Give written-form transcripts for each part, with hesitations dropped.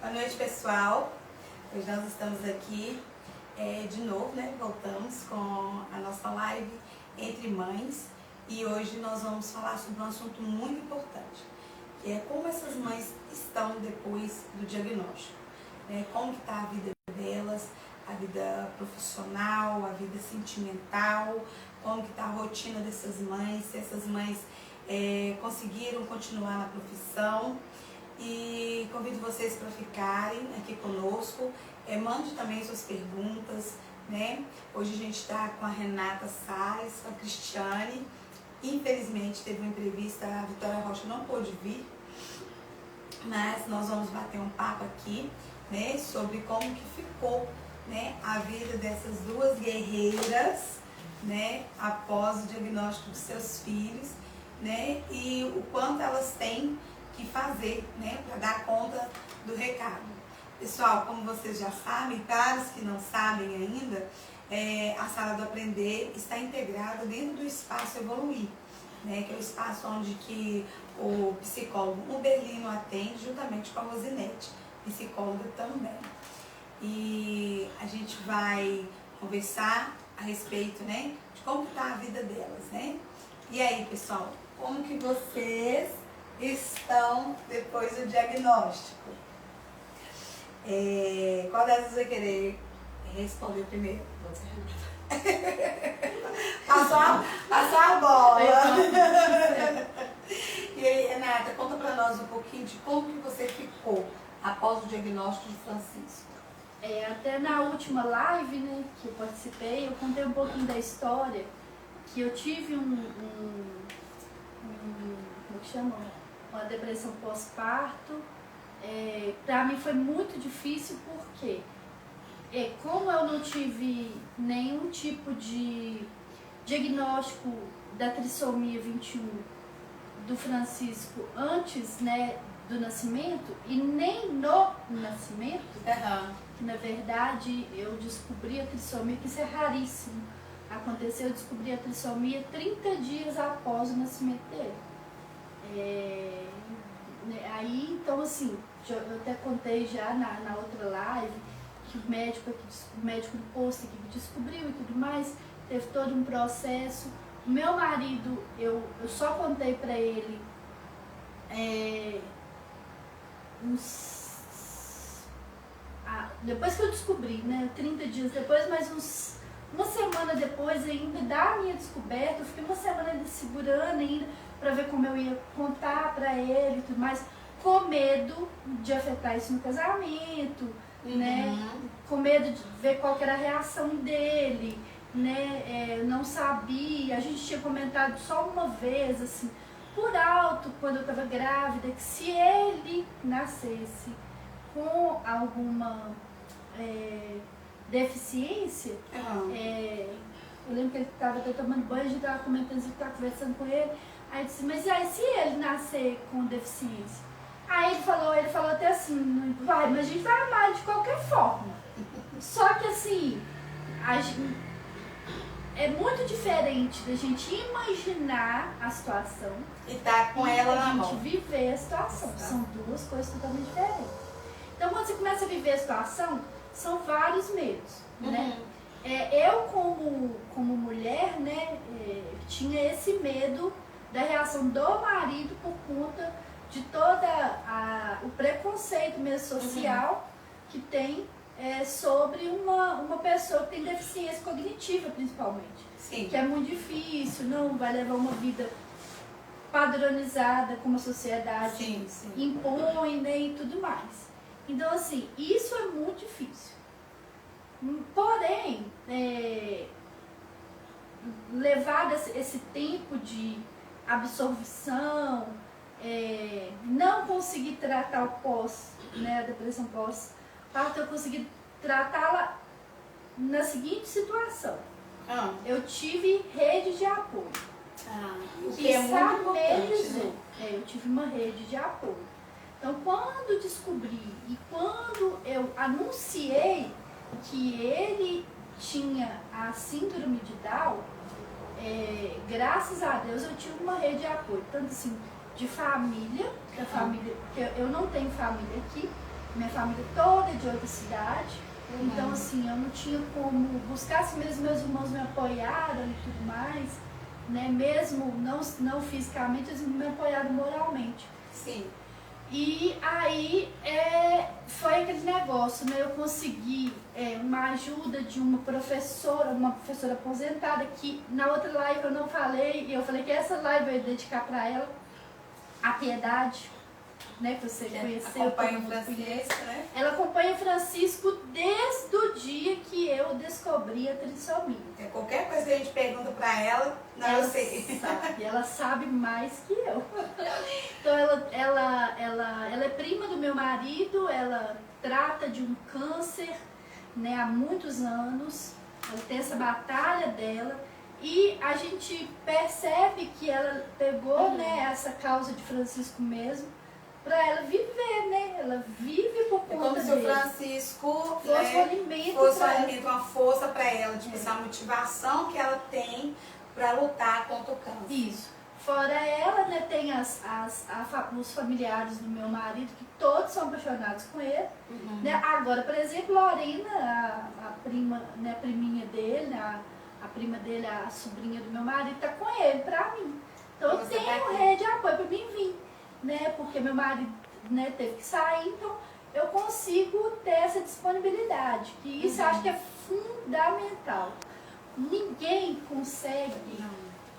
Boa noite, pessoal. Hoje nós estamos aqui de novo, né? Voltamos com a nossa live Entre Mães e hoje nós vamos falar sobre um assunto muito importante, que é como essas mães estão depois do diagnóstico, né? Como que está a vida delas, a vida profissional, a vida sentimental, como que está a rotina dessas mães, se essas mães conseguiram continuar na profissão. E convido vocês para ficarem aqui conosco, mande também suas perguntas, né? Hoje a gente está com a Renata Salles, com a Cristiane. Infelizmente teve uma entrevista, a Vitória Rocha não pôde vir, mas nós vamos bater um papo aqui, né, sobre como que ficou, né, a vida dessas duas guerreiras, né, após o diagnóstico dos seus filhos, né, e o quanto elas têm que fazer, né, para dar conta do recado. Pessoal, como vocês já sabem, para os que não sabem ainda, a Sala do Aprender está integrada dentro do Espaço Evoluir, né, que é o espaço onde que o psicólogo Uberlino atende juntamente com a Rosinete, psicóloga também. E a gente vai conversar a respeito, né, de como está a vida delas, né? E aí, pessoal, como que vocês estão depois do diagnóstico? Qual dessas vai querer responder primeiro? Passou a bola. E aí, Renata, conta pra nós um pouquinho de como que você ficou após o diagnóstico de Francisco. Até na última live, né, que eu participei, eu contei um pouquinho da história, que eu tive como que chama? Uma depressão pós-parto. Para mim foi muito difícil porque como eu não tive nenhum tipo de diagnóstico da trissomia 21 do Francisco antes, né, do nascimento e nem no nascimento, que na verdade eu descobri a trissomia, que isso é raríssimo. Aconteceu, eu descobri a trissomia 30 dias após o nascimento dele. Aí, então assim, eu até contei já na outra live que o médico do posto aqui que descobriu e tudo mais, teve todo um processo. O meu marido, eu só contei pra ele depois que eu descobri, né, 30 dias depois, mas uma semana depois ainda da minha descoberta, eu fiquei uma semana ainda segurando ainda para ver como eu ia contar para ele e tudo mais, com medo de afetar isso no casamento, né, com medo de ver qual que era a reação dele, né, não sabia, a gente tinha comentado só uma vez, assim, por alto, quando eu estava grávida, que se ele nascesse com alguma deficiência, eu lembro que ele estava até tomando banho, a gente estava comentando, a gente estava conversando com ele, aí eu disse, mas e aí, se ele nascer com deficiência? Aí ele falou até assim, vai, mas a gente vai amar de qualquer forma. Só que assim, é muito diferente da gente imaginar a situação e tá com ela na mão. A gente viver a situação. São duas coisas totalmente diferentes. Então, quando você começa a viver a situação, são vários medos, né? Eu, como mulher, né, tinha esse medo da reação do marido por conta de o preconceito mesmo social que tem sobre uma pessoa que tem deficiência cognitiva, principalmente. Sim. Que é muito difícil, não vai levar uma vida padronizada como a sociedade impõe, né, e tudo mais. Então, assim, isso é muito difícil. Porém, levado esse tempo de absorção, não consegui tratar o pós, né, a depressão pós-parto, eu consegui tratá-la na seguinte situação. Eu tive rede de apoio. O que é muito importante, né? Eu tive uma rede de apoio. Então, quando descobri e quando eu anunciei que ele tinha a síndrome de Down, graças a Deus eu tive uma rede de apoio, tanto assim, de família, porque eu não tenho família aqui, minha família toda é de outra cidade. Uhum. Então, assim, eu não tinha como buscar, assim mesmo meus irmãos me apoiaram e tudo mais, né? Mesmo não fisicamente, eles me apoiaram moralmente. Sim. E aí foi aquele negócio, né? Eu consegui uma ajuda de uma professora aposentada, que na outra live eu não falei, e eu falei que essa live eu ia dedicar para ela, a Piedade, né? Que você conheceu. Acompanha o Francisco, né? Ela acompanha o Francisco desde o dia que eu descobri a trissomia. Qualquer coisa que a gente pergunta pra ela, não, eu sei. Sabe, ela sabe mais que eu. Então ela é prima do meu marido, ela trata de um câncer, né, há muitos anos, ela tem essa batalha dela. E a gente percebe que ela pegou, né, essa causa de Francisco mesmo, para ela viver, né? Ela vive por conta dele. Como se o Francisco fosse um alimento, uma força para ela, tipo, essa motivação que ela tem para lutar contra o câncer. Isso. Fora ela, né, tem os familiares do meu marido, que todos são apaixonados com ele. Uhum. Né? Agora, por exemplo, Lorena, a prima, né, a priminha dele, né, a prima dele, a sobrinha do meu marido, tá com ele, pra mim. Então eu tenho rede de apoio pra mim vir, né? Porque meu marido, né, teve que sair, então eu consigo ter essa disponibilidade. Que isso eu acho que é fundamental. Ninguém consegue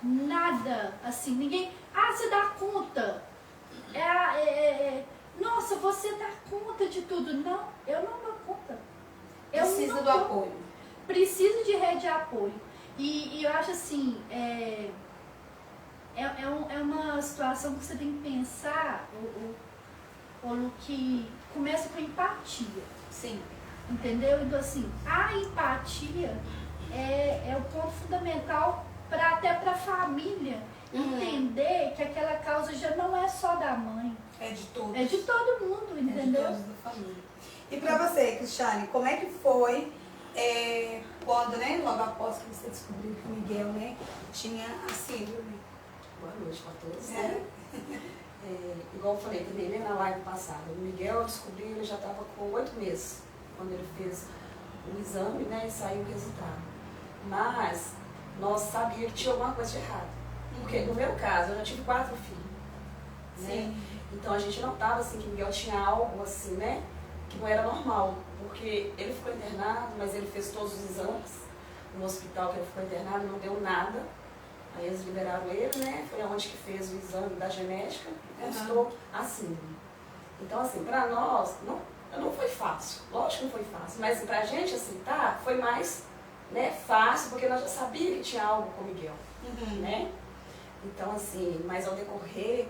nada assim, ninguém. Ah, você dá conta. Nossa, você dá conta de tudo. Não, eu não dou conta. Precisa do apoio. Preciso de rede de apoio. E eu acho assim, uma situação que você tem que pensar, Lu, que começa com empatia. Sim. Entendeu? Então assim, a empatia é o ponto fundamental até para a família entender que aquela causa já não é só da mãe. É de todos. É de todo mundo, entendeu? É de todos da família. E para você, Cristiane, como é que foi quando, né, logo após que você descobriu que o Miguel, né, tinha a síndrome? Boa noite para todos. Né? Igual eu falei também, né, na live passada, o Miguel, eu descobri, ele já estava com 8 meses, quando ele fez o exame, né, e saiu o resultado. Mas nós sabíamos que tinha alguma coisa de errado. Porque no meu caso, eu já tive 4 filhos. Né? Então a gente notava assim, que o Miguel tinha algo assim, né, que não era normal. Porque ele ficou internado, mas ele fez todos os exames no hospital que ele ficou internado, não deu nada. Aí eles liberaram ele, né? Foi onde que fez o exame da genética e constou a síndrome. Então, assim, pra nós, não foi fácil. Lógico que não foi fácil. Mas pra gente aceitar, foi mais, né, fácil, porque nós já sabíamos que tinha algo com o Miguel. Né? Então, assim, mas ao decorrer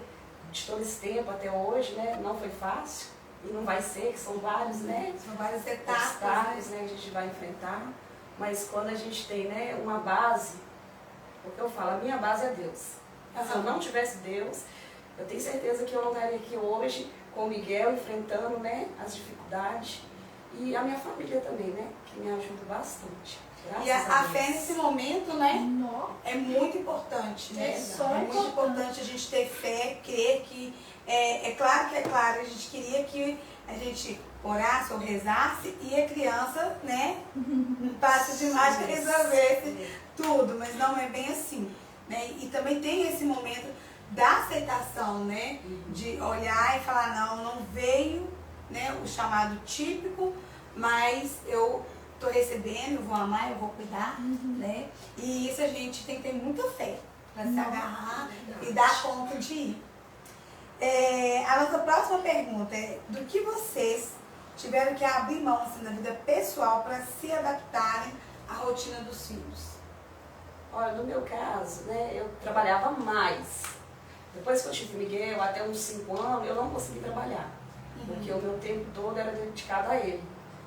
de todo esse tempo até hoje, né, não foi fácil. E não vai ser, que são vários, né? São várias etapas, né, que a gente vai enfrentar. Mas quando a gente tem, né, uma base, porque eu falo, a minha base é Deus. Se eu não tivesse Deus, eu tenho certeza que eu não estaria aqui hoje com o Miguel, enfrentando, né, as dificuldades. E a minha família também, né, que me ajuda bastante. E a fé nesse momento, né, é muito importante, né? É muito importante a gente ter fé, crer que é claro, a gente queria que a gente orasse ou rezasse e a criança, né, no passo de mágica resolvesse tudo, mas não é bem assim, né? E também tem esse momento da aceitação, né, de olhar e falar, não veio, né, o chamado típico, mas eu tô recebendo, eu vou amar, eu vou cuidar, né? E isso a gente tem que ter muita fé para se agarrar e dar conta de ir. A nossa próxima pergunta é: do que vocês tiveram que abrir mão assim, na vida pessoal para se adaptarem à rotina dos filhos? Olha, no meu caso, né, eu trabalhava mais. Depois que eu tive Miguel, até uns 5 anos, eu não consegui trabalhar. Porque o meu tempo todo era dedicado a ele.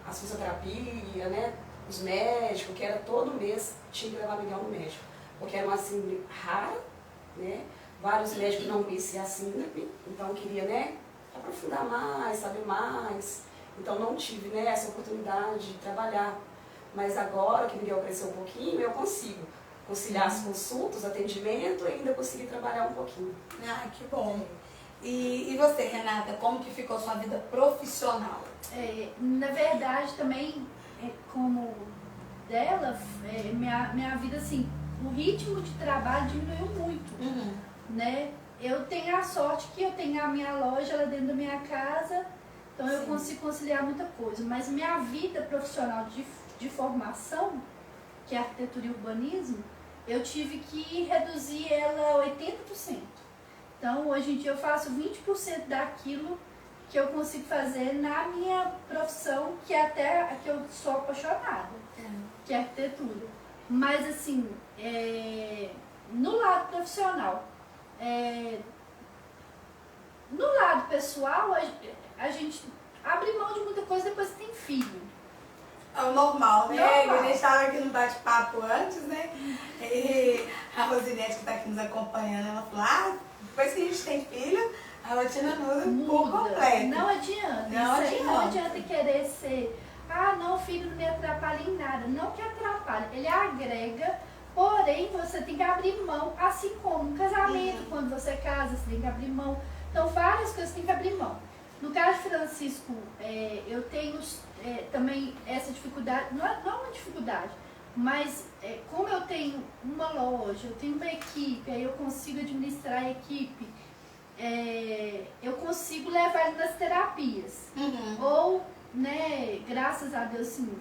A fisioterapia, né, os médicos, que era todo mês, tinha que levar Miguel no médico. Porque era uma síndrome rara, né? Vários médicos não conheciam a síndrome, então eu queria, né, aprofundar mais, saber mais. Então não tive, né, essa oportunidade de trabalhar. Mas agora que Miguel cresceu um pouquinho, eu consigo conciliar as consultas, atendimento e ainda conseguir trabalhar um pouquinho. Ah, que bom. E você, Renata, como que ficou sua vida profissional? Na verdade, também, como dela, minha vida, assim, o ritmo de trabalho diminuiu muito, né? Eu tenho a sorte que eu tenho a minha loja lá dentro da minha casa, então eu consigo conciliar muita coisa. Mas minha vida profissional de formação, que é arquitetura e urbanismo, eu tive que reduzir ela a 80%. Então, hoje em dia eu faço 20% daquilo que eu consigo fazer na minha profissão, que é até a que eu sou apaixonada, que é arquitetura. Mas, assim, no lado profissional, no lado pessoal, a gente abre mão de muita coisa depois que tem filho. É o normal, né? Normal. A gente estava aqui no bate-papo antes, né? E a Rosinete, que está aqui nos acompanhando, ela falou, depois que a gente tem filho, a rotina muda por completo. Não adianta. Não adianta querer ser, não, o filho não me atrapalha em nada. Não que atrapalha, ele agrega, porém você tem que abrir mão, assim como no casamento, quando você casa, você tem que abrir mão. Então várias coisas tem que abrir mão. No caso de Francisco, eu tenho também essa dificuldade, não é uma dificuldade, mas como eu tenho uma loja, eu tenho uma equipe, aí eu consigo administrar a equipe, eu consigo levar ele nas terapias. Ou, né, graças a Deus, assim,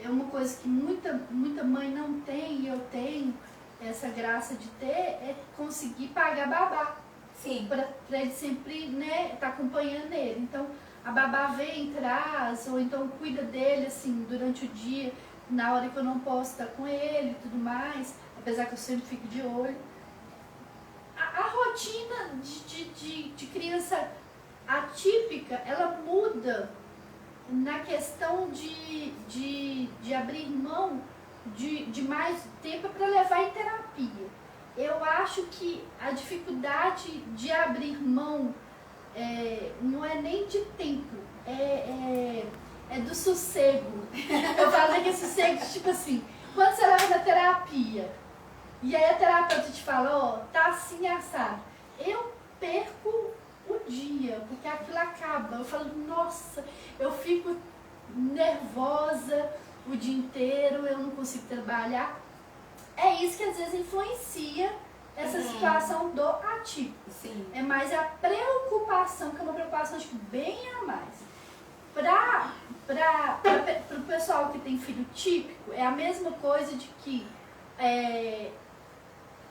é uma coisa que muita mãe não tem, e eu tenho essa graça de ter, é conseguir pagar babá. Sim. Pra ele sempre, né, tá acompanhando ele. Então, a babá vem, traz, ou então cuida dele, assim, durante o dia, na hora que eu não posso estar com ele e tudo mais, apesar que eu sempre fico de olho. A rotina de criança atípica, ela muda na questão de abrir mão de mais tempo para levar em terapia. Eu acho que a dificuldade de abrir mão não é nem de tempo, é do sossego. Eu falo que é sossego, tipo assim, quando você leva na terapia, e aí a terapeuta te fala, tá assim, assado, eu perco o dia, porque aquilo acaba. Eu falo, nossa, eu fico nervosa o dia inteiro, eu não consigo trabalhar. É isso que às vezes influencia essa situação do atípico. Sim. É mais a preocupação, que é uma preocupação acho que bem a mais. Para o pessoal que tem filho típico, é a mesma coisa de que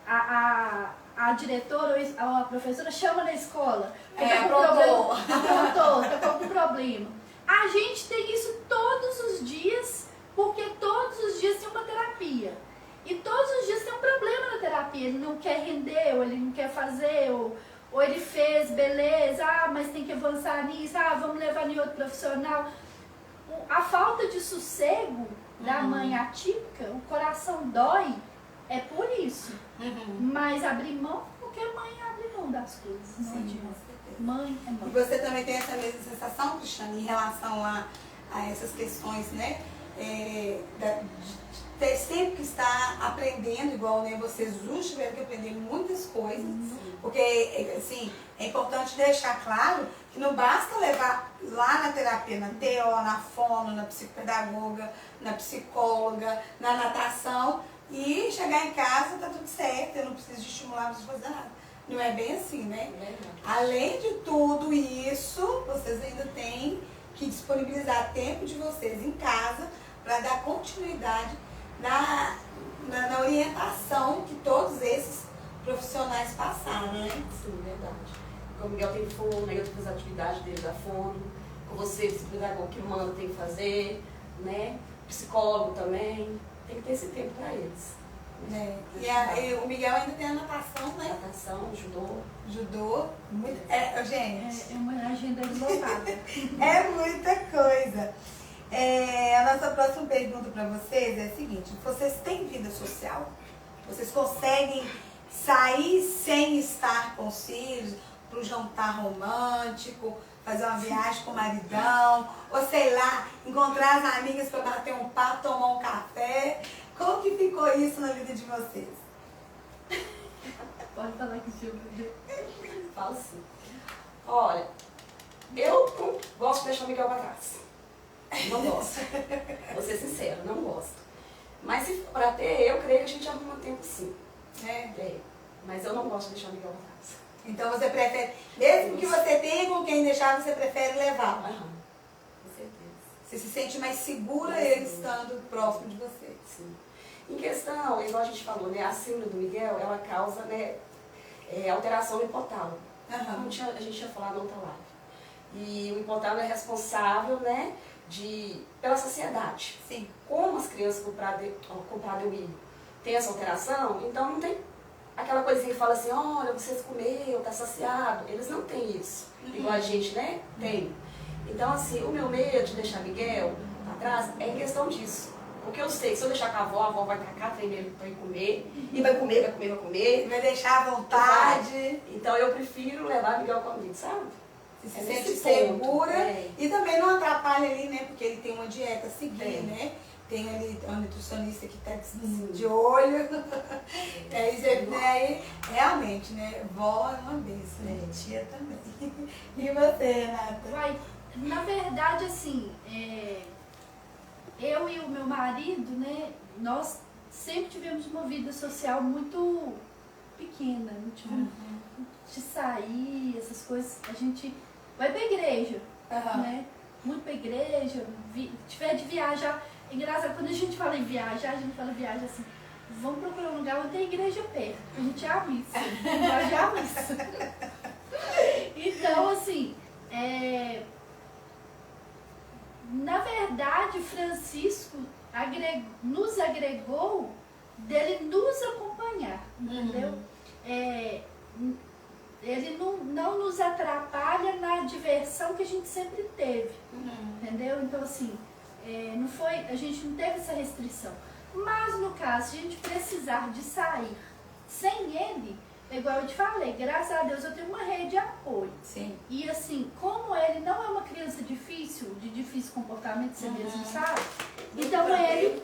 a diretora ou a professora chama na escola. Aprontou, tá com algum problema. A gente tem isso todos os dias, porque todos os dias tem uma terapia. E todos os dias tem um problema na terapia. Ele não quer render, ou ele não quer fazer, ou ele fez, beleza, mas tem que avançar nisso, vamos levar em outro profissional. A falta de sossego da mãe atípica, o coração dói, é por isso. Mas abrir mão, porque a mãe abre mão das coisas. Não adianta. Mãe é mãe. E você também tem essa mesma sensação, Cristiane, em relação a essas questões, né? De sempre que estar aprendendo, igual, né, vocês hoje tiveram que aprender muitas coisas, porque, assim, é importante deixar claro que não basta levar lá na terapia, na TO, na fono, na psicopedagoga, na psicóloga, na natação, e chegar em casa tá tudo certo, eu não preciso de estimular, não preciso fazer nada. Não é bem assim, né? Além de tudo isso, vocês ainda têm que disponibilizar tempo de vocês em casa para dar continuidade na orientação que todos esses profissionais passaram, né? Sim, verdade. O Miguel tem fono, eu tenho as atividades dele da fono, com você, psicopedagogo que manda, tem que fazer, né? Psicólogo também, tem que ter esse tempo para eles. E o Miguel ainda tem a natação, né? Natação, judô. Judô. Gente. É uma agenda lotada. É muita coisa. A nossa próxima pergunta para vocês é a seguinte: vocês têm vida social? Vocês conseguem sair sem estar com os filhos para um jantar romântico, fazer uma viagem com o maridão, ou sei lá, encontrar as amigas para bater um papo, tomar um café? Como que ficou isso na vida de vocês? Pode falar que filme. Fala sim. Olha, eu não gosto de deixar o Miguel pra trás. Não gosto. Vou ser sincera, não gosto. Mas se for pra ter, eu creio que a gente arruma tempo sim. É. Mas eu não gosto de deixar o Miguel pra trás. Então você prefere, mesmo que você tenha com quem deixar, você prefere levá-lo. Com certeza. Você se sente mais segura Mais ele segura. estando próximo de você. Sim. Em questão, igual a gente falou, né, a síndrome do Miguel, ela causa, né, alteração no hipotálamo. Como a gente tinha falado na outra live. E o hipotálamo é responsável, né, pela saciedade. Sim. Como as crianças com prader-willi têm essa alteração, então não tem aquela coisinha que fala assim, olha, você comeu, tá saciado. Eles não têm isso, igual a gente, né, tem. Então, assim, o meu medo de deixar Miguel pra trás é em questão disso. Porque eu sei que se eu deixar com a avó vai tacar trem nele pra ir comer, e vai comer. Vai deixar à vontade. Então eu prefiro levar Miguel comigo, sabe? Se É sente nesse segura ponto, e também não atrapalha ali, né? Porque ele tem uma dieta a seguir, É. né? Tem ali uma nutricionista que tá de olho. Aí, realmente, né? Vó é uma bênção, né? Tia também. E você, Renata? Uai, na verdade, assim, eu e o meu marido, né, nós sempre tivemos uma vida social muito pequena, não tivemos de sair, essas coisas. A gente vai pra igreja, né? Muito pra igreja, tiver de viajar. É engraçado, quando a gente fala em viajar, a gente fala viagem assim, vamos procurar um lugar onde tem igreja perto, a gente é a missa, vai já a missa. Então, assim, na verdade, Francisco nos agregou dele nos acompanhar, entendeu? Ele não nos atrapalha na diversão que a gente sempre teve, entendeu? Então, assim, a gente não teve essa restrição. Mas, no caso, se a gente precisar de sair sem ele, igual eu te falei, graças a Deus eu tenho uma rede de apoio. Sim. E assim, como ele não é uma criança difícil, de difícil comportamento, você mesmo sabe, então ele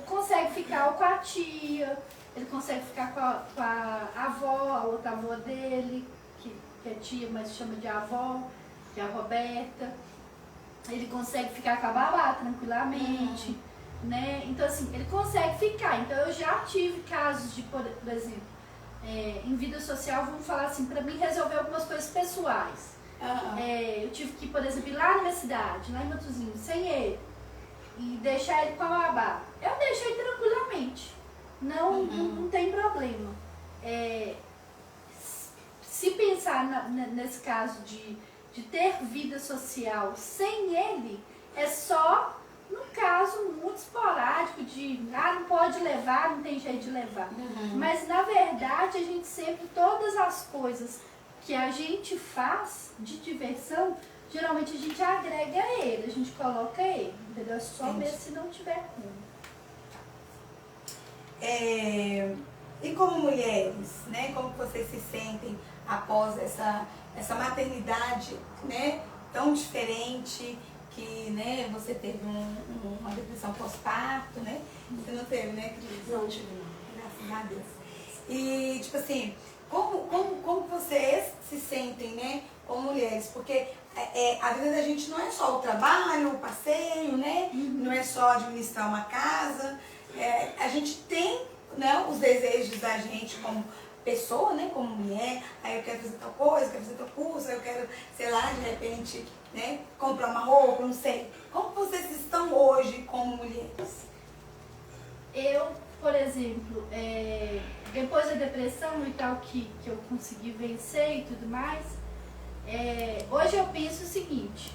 consegue ficar com a tia, ele consegue ficar com a avó, a outra avó dele, que é tia, mas chama de avó, que é a Roberta. Ele consegue ficar com a babá tranquilamente, né? Então assim, ele consegue ficar. Então eu já tive casos de, por exemplo, em vida social, vamos falar assim, para mim resolver algumas coisas pessoais. Eu tive que, por exemplo, ir lá na minha cidade, lá em Matozinhos, sem ele, e deixar ele com a babá. Eu deixei tranquilamente, não tem problema. Se pensar nesse caso de ter vida social sem ele, é só num caso muito esporádico de não pode levar, não tem jeito de levar. Mas na verdade a gente sempre, todas as coisas que a gente faz de diversão, geralmente a gente agrega ele, a gente coloca ele, entendeu? É só mesmo se não tiver como. E como mulheres, né? Como vocês se sentem após essa maternidade, né? Tão diferente, que, né, você teve uma depressão pós-parto, né? Você não teve, né, Cris? Não tive, não. Graças a Deus. E, tipo assim, como vocês se sentem, né, como mulheres? Porque a vida da gente não é só o trabalho, o passeio, né? Não é só administrar uma casa. A gente tem, né, os desejos da gente como pessoa, né, como mulher. Aí eu quero fazer tal coisa, quero fazer tal curso, eu quero, sei lá, de repente, né, comprar uma roupa, não sei. Como vocês estão hoje como mulheres? Eu, por exemplo, depois da depressão e tal, que eu consegui vencer e tudo mais, hoje eu penso o seguinte,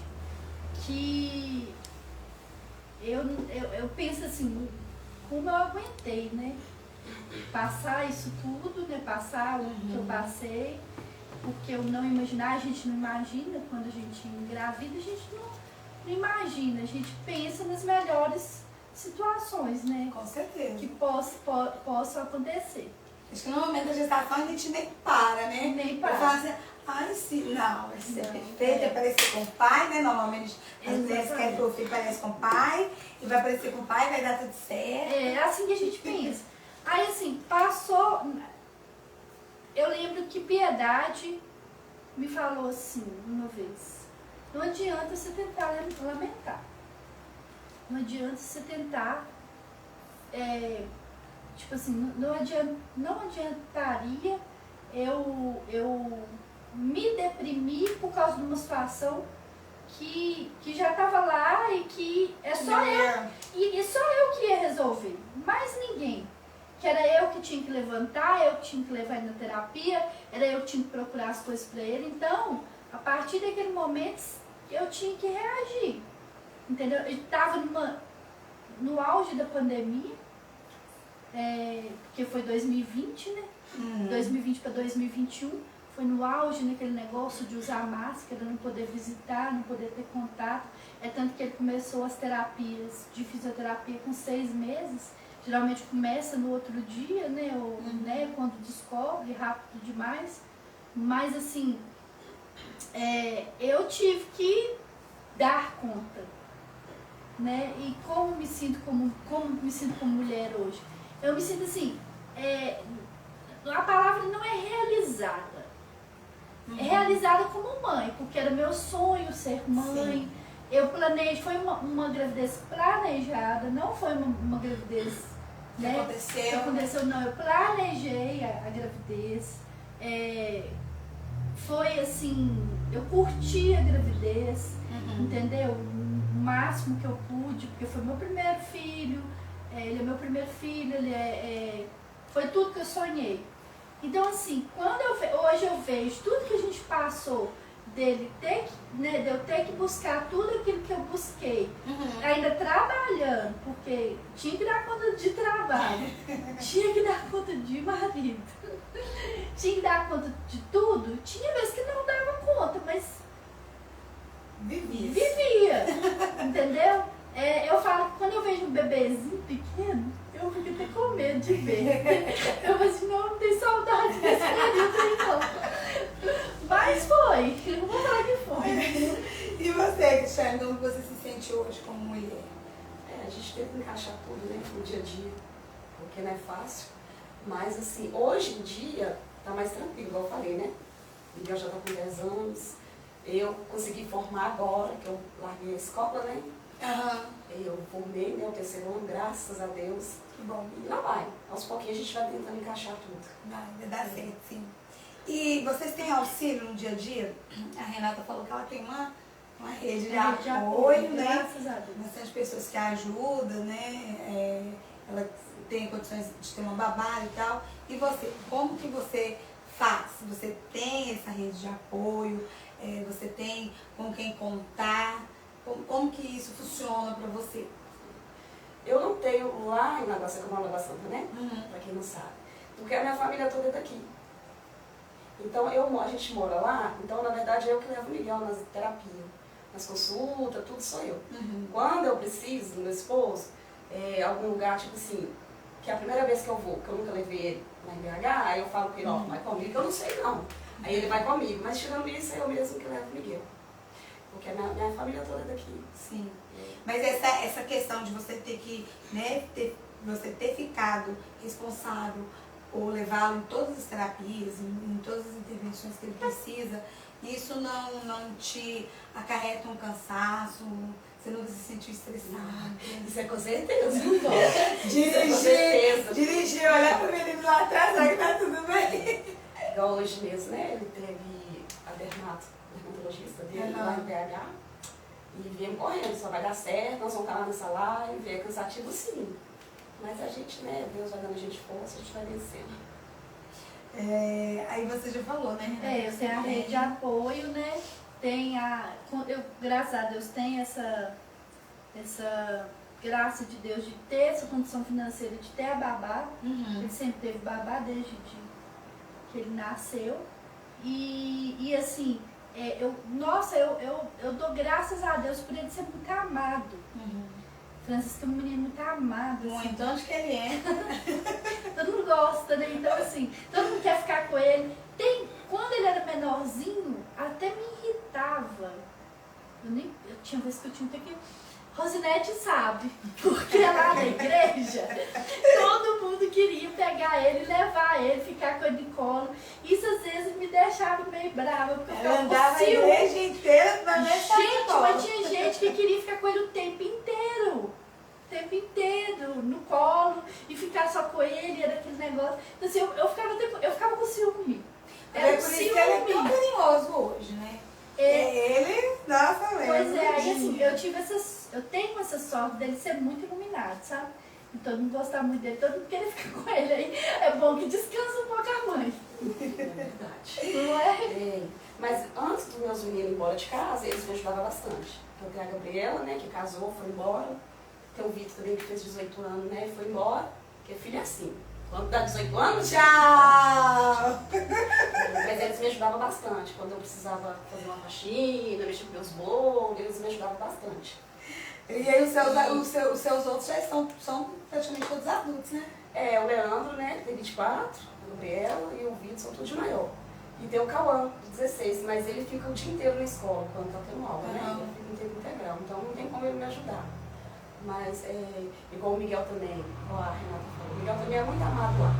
que eu penso assim, como eu aguentei, né? Passar isso tudo, né? Passar o que eu passei, porque eu não imaginava, a gente não imagina quando a gente engravida, a gente não imagina, a gente pensa nas melhores situações, né? Com certeza. Que possam acontecer. Acho que no momento da gestação a gente nem para, né? Nem para. Fazer, sim, não, vai ser perfeito, é parecer com o pai, né? Normalmente as mulheres querem que o filho pareça com o pai, e vai parecer com o pai, vai dar tudo certo. É assim que a gente pensa. Aí assim, passou. Eu lembro que Piedade me falou assim uma vez: não adianta você tentar lamentar. Não adianta você tentar, tipo assim, não adiantaria eu me deprimir por causa de uma situação que já estava lá e que é só eu, e só eu que ia resolver, mais ninguém. Que era eu que tinha que levantar, eu que tinha que levar ele na terapia, era eu que tinha que procurar as coisas para ele. Então, a partir daquele momento, eu tinha que reagir, entendeu? Eu estava no auge da pandemia, porque foi 2020, né? 2020 para 2021, foi no auge naquele negócio de usar máscara, não poder visitar, não poder ter contato. É tanto que ele começou as terapias de fisioterapia com 6 meses. Geralmente começa no outro dia, né? Ou, né, quando descobre, rápido demais. Mas assim, eu tive que dar conta, né? E como me sinto como mulher hoje? Eu me sinto assim, a palavra não é realizada. É realizada como mãe, porque era meu sonho ser mãe. Sim. Eu planejei, foi uma gravidez planejada, não foi uma gravidez que aconteceu, não. Eu planejei a gravidez. Foi assim, eu curti a gravidez, entendeu? O máximo que eu pude, porque foi meu primeiro filho, ele é meu primeiro filho, foi tudo que eu sonhei. Então assim, hoje eu vejo tudo que a gente passou, de eu ter que buscar tudo aquilo que eu busquei, ainda trabalhando, porque tinha que dar conta de trabalho, tinha que dar conta de marido, tinha que dar conta de tudo. Tinha vezes que não dava conta, mas vivia, entendeu? Eu falo que quando eu vejo um bebezinho pequeno, eu fico até com medo de ver. Eu falo assim, não tenho saudade desse período, não. Mas foi, eu vou falar que foi. E você, Cristiane, como você se sente hoje como mulher? A gente tenta encaixar tudo, né, no dia a dia, porque não é fácil. Mas assim, hoje em dia, tá mais tranquilo, igual eu falei, né? O Miguel já tá com 10 anos. Eu consegui formar agora, que eu larguei a escola, né? Eu formei, né, o 3º ano, graças a Deus. Que bom. E lá vai. Aos pouquinhos a gente vai tentando encaixar tudo. Vai dar certo, sim. E vocês têm auxílio no dia a dia? A Renata falou que ela tem uma rede de apoio, né? Graças a Deus. Bastante pessoas que ajudam, né? Ela tem condições de ter uma babá e tal. E você, como que você faz? Você tem essa rede de apoio? Você tem com quem contar? Como que isso funciona para você? Eu não tenho lá em Lagoa Santa, como Lagoa Santa, né? Pra quem não sabe. Porque a minha família toda é daqui. Então a gente mora lá, então na verdade eu que levo o Miguel nas terapias, nas consultas, tudo sou eu. Quando eu preciso do meu esposo, algum lugar, tipo assim, que é a primeira vez que eu vou, que eu nunca levei ele lá em BH, aí eu falo com ele, ó, vai comigo, que eu não sei não. Aí ele vai comigo, mas tirando isso, é eu mesmo que levo o Miguel. Porque a minha família toda é daqui. Sim. Mas essa questão de você ter que, né, você ter ficado responsável por levá-lo em todas as terapias, em todas as intervenções que ele precisa, isso não te acarreta um cansaço? Você nunca se sentiu estressado? Isso é com certeza. Dirigir, olhar para o menino lá atrás, olha que tá tudo bem. Igual hoje mesmo, né? Ele teve a dermatologista dele lá em BH. E viemos correndo, só vai dar certo, nós vamos estar lá nessa live, é cansativo sim. Mas a gente, né, Deus vai dando a gente força, a gente vai vencendo. Aí você já falou, né? Eu tenho a rede de apoio, né? Graças a Deus, tenho essa graça de Deus de ter essa condição financeira, de ter a babá. Ele sempre teve babá desde que ele nasceu. E assim, eu dou graças a Deus por ele ser muito amado. Francisco é um menino muito amado. Assim. Muito, onde que ele é? Todo mundo gosta, né? Então assim, todo mundo quer ficar com ele. Quando ele era menorzinho, até me irritava. Eu tinha vezes que eu tinha até que Rosinete sabe, porque lá na igreja todo mundo queria pegar ele, levar ele, ficar com ele no colo. Isso às vezes me deixava meio brava, porque eu ficava Andava a igreja inteira pra ver gente, mas tinha gente que queria ficar com ele o tempo inteiro. O tempo inteiro, no colo, e ficar só com ele, era aquele negócio. Então, assim, eu ficava com ciúme. É por isso que ele é tão carinhoso hoje, né? Ele, nossa, velho. Pois é, aí assim, eu tenho essa sorte dele ser muito iluminado, sabe? E todo mundo gostar muito dele, todo mundo querer ficar com ele aí. É bom que descansa um pouco a mãe. É verdade. Não é? É. Mas antes dos meus meninos irem embora de casa, eles me ajudavam bastante. Então tem a Gabriela, né, que casou, foi embora. Tem o Vitor também, que fez 18 anos, né, e foi embora. Porque filho é assim. Quando dá 18 anos, Tchau! mas eles me ajudavam bastante. Quando eu precisava fazer uma faxina, mexer com meus bolos, eles me ajudavam bastante. E aí os seus outros já são praticamente todos adultos, né? É, o Leandro, né, tem 24, a Gabriela e o Vitor são todos de maior. E tem o Cauã, de 16, mas ele fica o dia inteiro na escola, quando tá tendo aula, né? Ele fica em tempo integral, então não tem como ele me ajudar. Mas, igual o Miguel também, igual a Renata falou, o Miguel também é muito amado lá.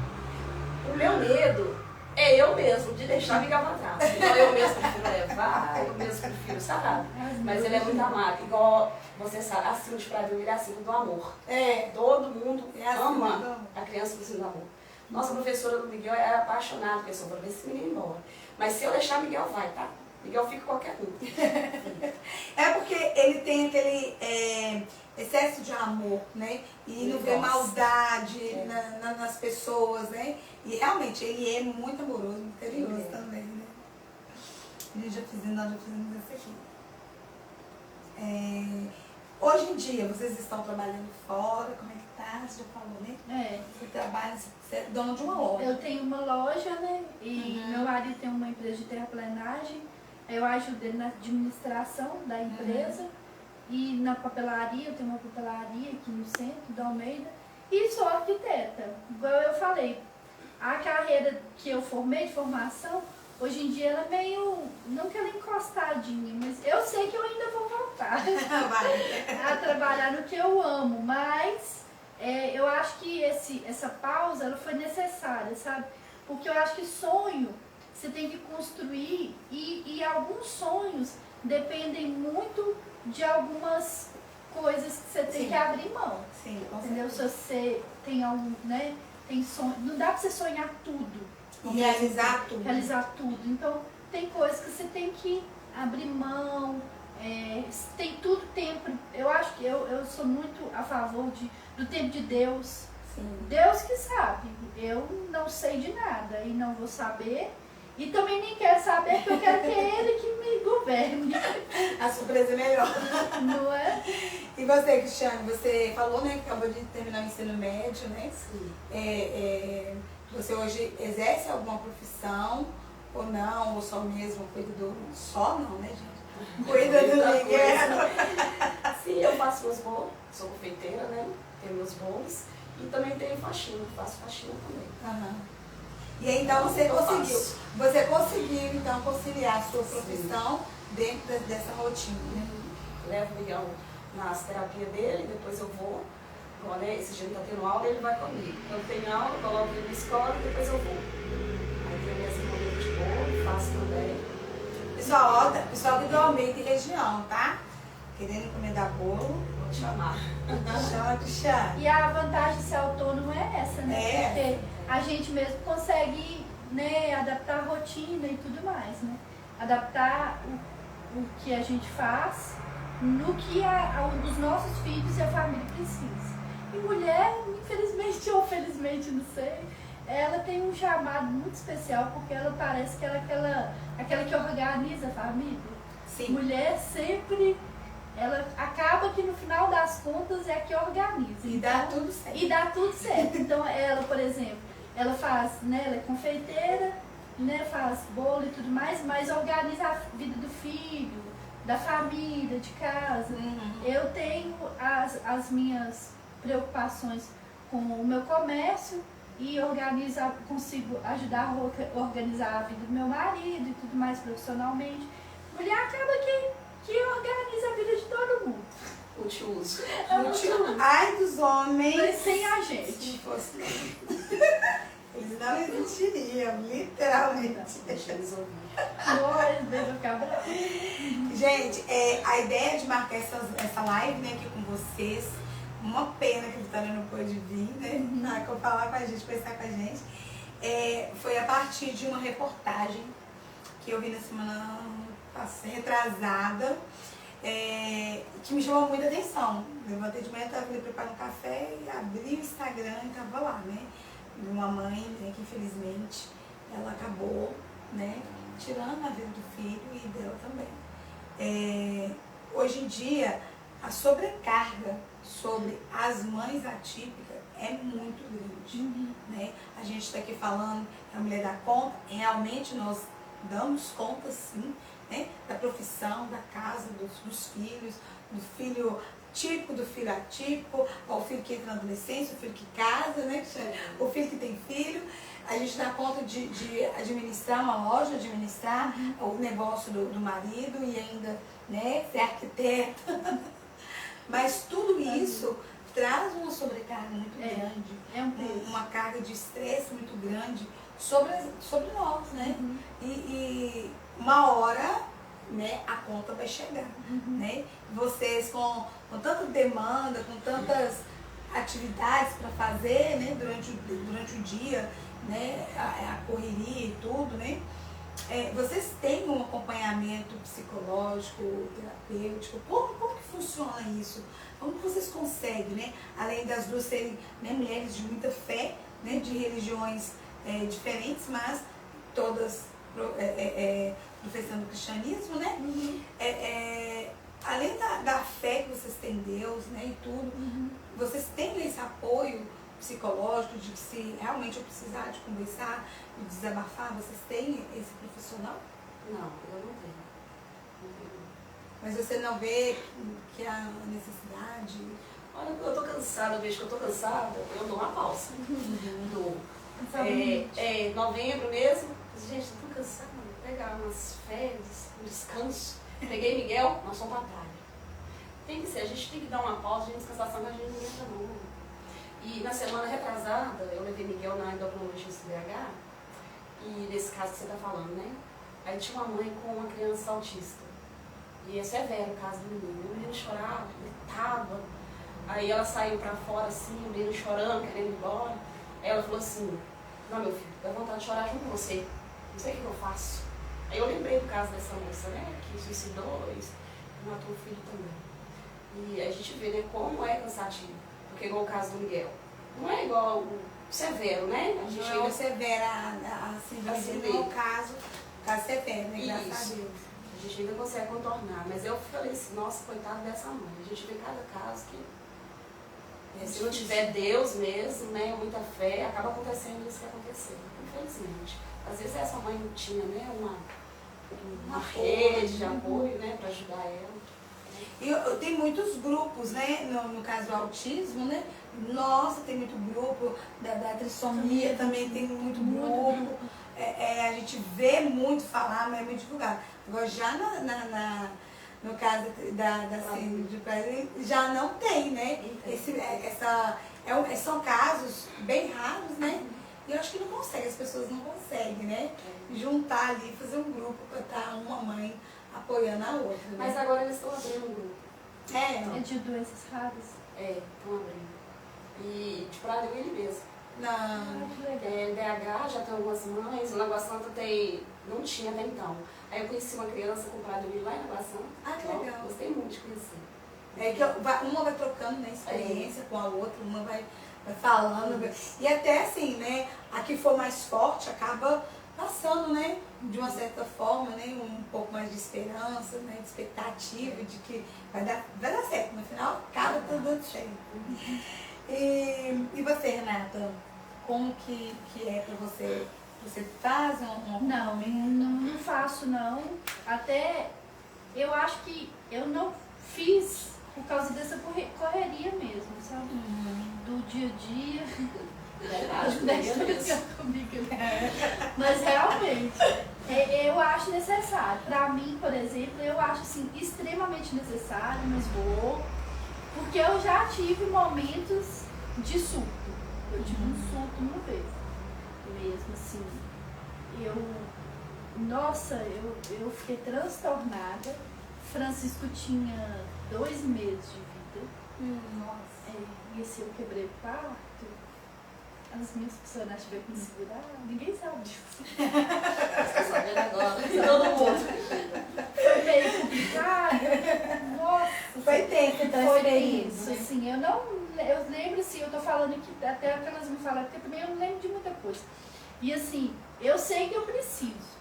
O meu medo é eu mesmo, de deixar o Miguel pra trás. Então eu mesmo prefiro levar, eu mesmo prefiro, sabe? Mas ele é muito amado, igual você sabe, a Cindy pra mim, ele é a símbolo do amor. É. Todo mundo Ama ama a criança do símbolo do amor. Nossa professora do Miguel é apaixonada, porque eu só vou ver esse menino embora. Mas se eu deixar, Miguel vai, tá? Miguel fica qualquer um. É porque ele tem aquele excesso de amor, né? E não vê maldade nas pessoas, né? E realmente ele é muito amoroso, muito carinhoso também, né? Nós já fizemos isso aqui. Hoje em dia, vocês estão trabalhando fora, como é que tá? Você já falou, né? Você trabalha, você é dona de uma loja. Eu tenho uma loja, né? E meu marido tem uma empresa de terraplenagem. Eu ajudo ele na administração da empresa. E na papelaria, eu tenho uma papelaria aqui no centro do Almeida. E sou arquiteta. Igual eu falei, a carreira que eu formei de formação, hoje em dia ela é meio, não que ela é encostadinha, mas eu sei que eu ainda vou voltar a trabalhar no que eu amo. Mas eu acho que essa pausa ela foi necessária, sabe? Porque eu acho que sonho você tem que construir e alguns sonhos dependem muito de algumas coisas que você tem que abrir mão. Sim, entendeu? Se você tem algum, né? Tem sonho, não dá pra você sonhar tudo. Realizar tudo. Realizar tudo. Então, tem coisas que você tem que abrir mão. Tem tudo tempo. Eu acho que eu sou muito a favor do tempo de Deus. Sim. Deus que sabe. Eu não sei de nada e não vou saber. E também nem quero saber, porque eu quero que é Ele que me governe. A surpresa é melhor. Não é? E você, Cristiane, você falou, né, que acabou de terminar o ensino médio, né? Sim. Você hoje exerce alguma profissão ou não? Ou só mesmo cuida do... Só não, né, gente? Cuida do Miguel. Sim, eu faço meus bolos, sou confeiteira, né? Tenho meus bolos. E também tenho faxina, faço faxina também. E aí, então você conseguiu então conciliar a sua profissão dentro dessa rotina, né? Levo o Miguel nas terapias dele, depois eu vou. Agora, esse dia ele está tendo aula, ele vai comigo. Quando tem aula, eu coloco ele na escola e depois eu vou. Aí tem minhas encomendas de bolo, faço também. Pessoal aqui do Almeida e região, tá? Querendo encomendar bolo, Vou te chamar. chama a Cristiane. E a vantagem de ser autônomo é essa, né? É. Porque a gente mesmo consegue, né, adaptar a rotina e tudo mais, né? Adaptar o que a gente faz no que os nossos filhos e a família precisam. E mulher, infelizmente ou felizmente, não sei, ela tem um chamado muito especial porque ela parece que ela é aquela que organiza a família. Sim. Mulher sempre, ela acaba que no final das contas é a que organiza. E dá tudo certo. E dá tudo certo. Então ela, por exemplo, ela faz, né, ela é confeiteira, né, faz bolo e tudo mais, mas organiza a vida do filho, da família, de casa. Eu tenho as minhas preocupações com o meu comércio e consigo ajudar a organizar a vida do meu marido e tudo mais profissionalmente. Mulher acaba que organiza a vida de todo mundo. Multiuso. Ai dos homens. Mas sem a Se gente. fosse. Eles não existiriam, literalmente. Deixa eles ouvir. Nós, deixa eu ficar brava. Gente, a ideia de marcar essa live, né, aqui com vocês, uma pena que a Vitória não pôde vir, né, falar com a gente, conversar com a gente, foi a partir de uma reportagem que eu vi na semana retrasada, que me chamou muita atenção. Levantei de manhã, estava preparando um café e abri o Instagram e estava lá, né, de uma mãe, né, que infelizmente ela acabou, né, tirando a vida do filho e dela também. Hoje em dia, a sobrecarga sobre as mães atípicas é muito grande, né? A gente está aqui falando que a mulher dá conta, realmente nós damos conta sim, né? Da profissão, da casa, dos filhos, do filho típico, do filho atípico, o filho que entra na adolescência, o filho que casa, né? O filho que tem filho. A gente dá conta de administrar uma loja, administrar o negócio do marido e ainda, né, ser arquiteta. Mas tudo isso traz uma sobrecarga muito grande, uma carga de estresse muito grande sobre nós, né? E uma hora, né, a conta vai chegar, né? Vocês com tanta demanda, com tantas atividades para fazer, né, durante o dia, né, a correria e tudo, né? Vocês têm um acompanhamento psicológico, terapêutico? Como que funciona isso? Como que vocês conseguem, né? Além das duas serem, né, mulheres de muita fé, né, de religiões diferentes, mas todas professando o cristianismo, né? Além da fé que vocês têm em Deus, né, e tudo, vocês têm esse apoio psicológico de que se realmente eu precisar de conversar e desabafar, vocês têm esse profissional? Não, eu não tenho. Não tenho. Mas você não vê que há necessidade? Olha, eu tô cansada, eu vejo que eu tô cansada, eu dou uma pausa. Dou. Novembro mesmo, gente, tô cansada, vou pegar umas férias, um descanso. Peguei Miguel, nós somos pra praia. Tem que ser, a gente tem que dar uma pausa, a gente descansar, senão a gente não entra não. E na semana retrasada, eu levei Miguel na endocrinologista BH, e nesse caso que você está falando, né? Aí tinha uma mãe com uma criança autista. E é severo o caso do menino. O menino chorava, gritava. Aí ela saiu pra fora assim, o menino chorando, querendo ir embora. Aí ela falou assim, não, meu filho, dá vontade de chorar junto com você. Não sei o que eu faço. Aí eu lembrei do caso dessa moça, né? Que suicidou e matou o filho também. E a gente vê, né, como é cansativo. Porque igual o caso do Miguel. Não é igual o severo, né? A gente não é severa, assim, não é o caso severo, né? Graças a Deus. A gente ainda consegue contornar. Mas eu falei assim, nossa, coitado dessa mãe. A gente vê cada caso que se não tiver Deus mesmo, né, muita fé, acaba acontecendo isso que aconteceu. Infelizmente. Às vezes essa mãe não tinha, né, uma rede de apoio, né, para ajudar ela. E tem muitos grupos, né, no caso do autismo, né? Nossa, tem muito grupo, da trissomia também tem muito grupo. A gente vê muito falar, mas é muito divulgado. Agora já no caso da síndrome de Prader, já não tem, né? São casos bem raros, né? E eu acho que não consegue, as pessoas não conseguem, né? Juntar ali, fazer um grupo para estar uma mãe apoiando a outra. Né? Mas agora eles estão abrindo um grupo. É de doenças raras? Estão abrindo. E de Prader mesmo. Não. DH já tem algumas mães, o Lagoa Santa não tinha até então. Aí eu conheci uma criança com Prader lá em Lagoa Santa. Ah, que legal. Gostei muito de conhecer. Uma vai trocando, né, experiência com a outra, uma vai falando. E até assim, né, a que for mais forte acaba passando, né, de uma certa forma, né, um pouco mais de esperança, né, de expectativa de que vai dar certo. No final, acaba tudo dando certo. E você, Renata, como que é pra você? Você faz Não faço não. Até eu acho que eu não fiz por causa dessa correria mesmo, sabe? Do dia a dia. Mas realmente, eu acho necessário. Pra mim, por exemplo, eu acho assim, extremamente necessário, mas vou. Porque eu já tive momentos de surto. Eu tive um surto uma vez. Mesmo assim. Nossa, eu fiquei transtornada. Francisco tinha 2 meses de vida. Nossa. E assim, eu quebrei o parto. As minhas funcionárias tiveram que me segurar. Ninguém sabe disso. Você sabendo agora. Todo mundo. Foi meio complicado. Nossa. Foi tenso, então, Foi experiência, isso, né? assim, eu lembro assim, eu tô falando aqui, até que elas me falaram, porque também eu não lembro de muita coisa. E assim, eu sei que eu preciso,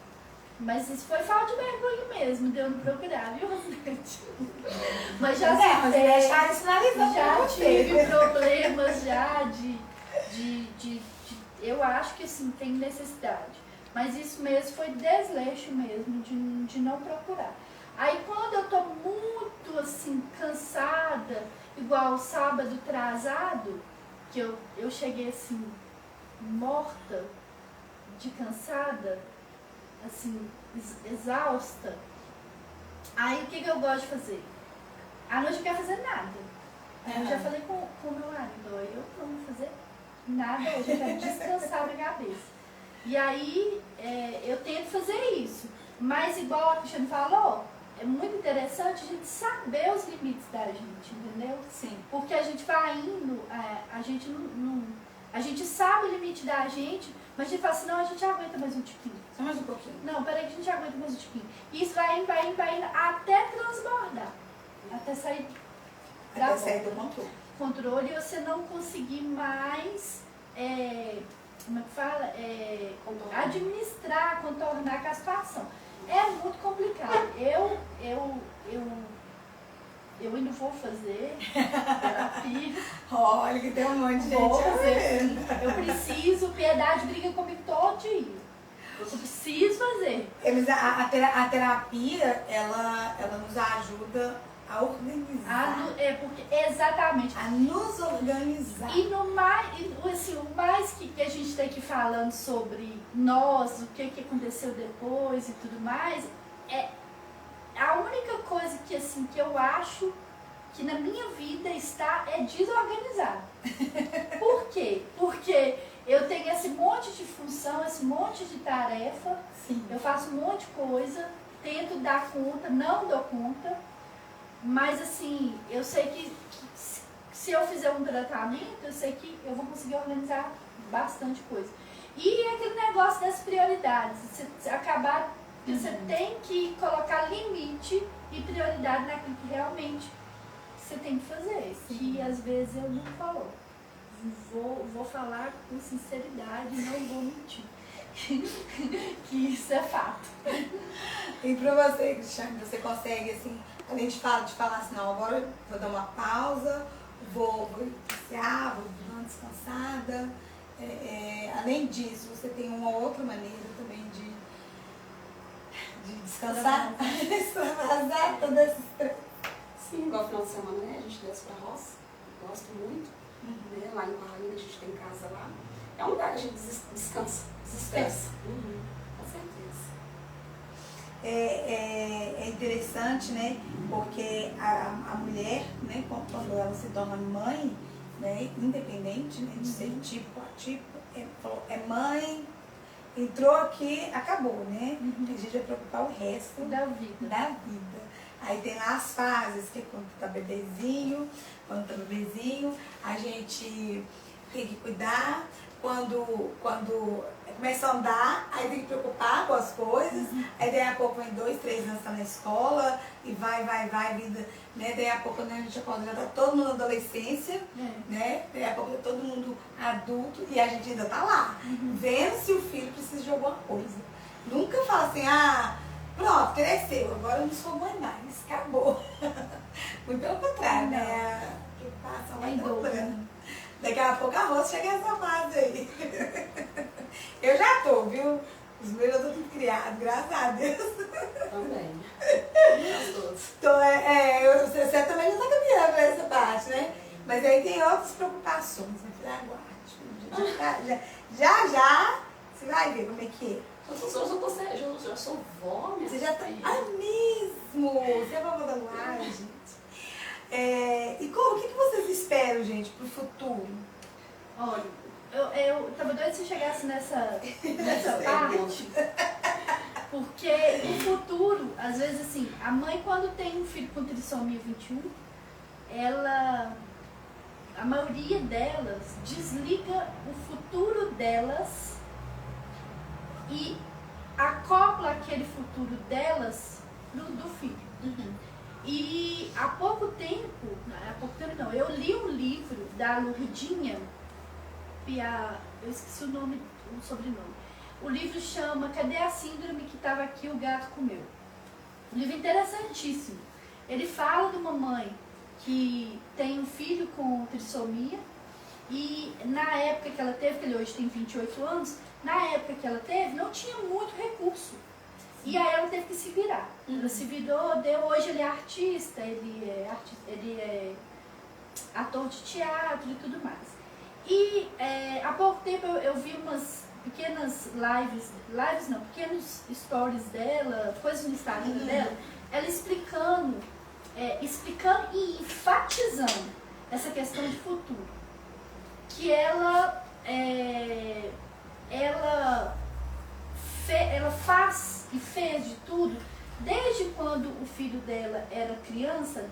mas isso foi falta de vergonha mesmo, de eu não procurar, viu, gente? Mas já mas deixar sinalizando pra já você. tive problemas já eu acho que assim, tem necessidade. Mas isso mesmo foi desleixo mesmo, de não procurar. Aí quando eu tô muito assim, cansada, igual sábado atrasado, que eu cheguei assim, morta, de cansada, assim, exausta, aí o que eu gosto de fazer? À noite eu não quero fazer nada. Aí eu já falei com o meu marido, ó, eu não vou fazer nada hoje, eu quero descansar a minha cabeça. E aí eu tento fazer isso. Mas igual a Cristiane falou, é muito interessante a gente saber os limites da gente, entendeu? Sim. Porque a gente vai indo, a gente não a gente sabe o limite da gente, mas a gente fala assim, não, a gente aguenta mais um tiquinho. Só mais um pouquinho. Não, peraí que a gente aguenta mais um tiquinho. E isso vai indo, até transbordar. Até sair do controle e você não conseguir mais, como é que fala? Administrar, contornar com a situação. É muito complicado. Eu ainda vou fazer terapia. Olha, que tem um monte de gente. Vou fazer. Eu preciso, Piedade briga comigo todo dia. Eu preciso fazer. Mas a terapia, ela nos ajuda a organizar. Porque, exatamente. A nos organizar. E no mais, assim, o mais que a gente está aqui falando sobre nós, o que aconteceu depois e tudo mais, a única coisa que, assim, que eu acho que na minha vida está desorganizado. Por quê? Porque eu tenho esse monte de função, esse monte de tarefa, Sim. eu faço um monte de coisa, tento dar conta, não dou conta, mas assim, eu sei que se eu fizer um tratamento, eu sei que eu vou conseguir organizar bastante coisa. E aquele negócio das prioridades, você tem que colocar limite e prioridade naquilo que realmente você tem que fazer. Sim. Que às vezes eu não falo. Vou falar com sinceridade, não vou mentir. Que isso é fato. E pra você, Cristiane, você consegue, assim, além de falar assim, não, agora eu vou dar uma pausa, vou passear, vou dar uma descansada. Além disso, você tem uma outra maneira também de descansar, extravasar todo esse estresse. Sim, igual final de semana, né? A gente desce pra roça, gosto muito. Né? Lá em Paralina a gente tem casa lá. É um lugar que a gente descansa, desestressa. Com certeza. É interessante, né? Porque a mulher, né, quando ela se torna mãe, né, independente, né, de ser tipo, atípico, é mãe, entrou aqui, acabou, né? A gente vai preocupar o resto Da vida. Aí tem lá as fases, que é quando tá bebezinho, a gente tem que cuidar. Quando começa a andar, aí tem que preocupar com as coisas. Aí daí a pouco vem 2, 3 anos tá na escola e vai, vida, né? Daí a pouco, né, a gente acorda, já tá todo mundo na adolescência, né? Daí a pouco tá todo mundo adulto e a gente ainda tá lá, vendo se o filho precisa de alguma coisa. Nunca fala assim, pronto, cresceu, agora eu não sou mãe mais, acabou. Muito pelo contrário, né? A preocupação vai dobrando. Daqui a pouco a Rosa chega nessa fase aí. Eu já tô, viu? Os meus eu tô tudo criado, graças a Deus. Também. Nós todos. Você também já tá caminhando pra essa parte, né? Mas aí tem outras preocupações, né? Aguarde. Já, você vai ver como é que é. Eu já sou vó, minha Você já tá. Mesmo! Você é vovó da Luar, gente. E o que Olha, eu tava doida se chegasse nessa parte, porque o futuro, às vezes assim, a mãe quando tem um filho com trissomia 21, a maioria delas desliga o futuro delas e acopla aquele futuro delas do filho. Uhum. E há pouco tempo não, eu li um livro da Lourdinha, eu esqueci o sobrenome. O livro chama Cadê a Síndrome que estava aqui, o gato comeu. Um livro interessantíssimo. Ele fala de uma mãe que tem um filho com trissomia e na época que ela teve, que ele hoje tem 28 anos, na época que ela teve não tinha muito recurso. E aí ela teve que se virar. Ela se virou, hoje ele é artista, ele é ator de teatro e tudo mais. E há pouco tempo eu vi umas pequenas pequenos stories dela, coisas no Instagram dela, ela explicando e enfatizando essa questão de futuro. Que ela faz e fez de tudo, desde quando o filho dela era criança,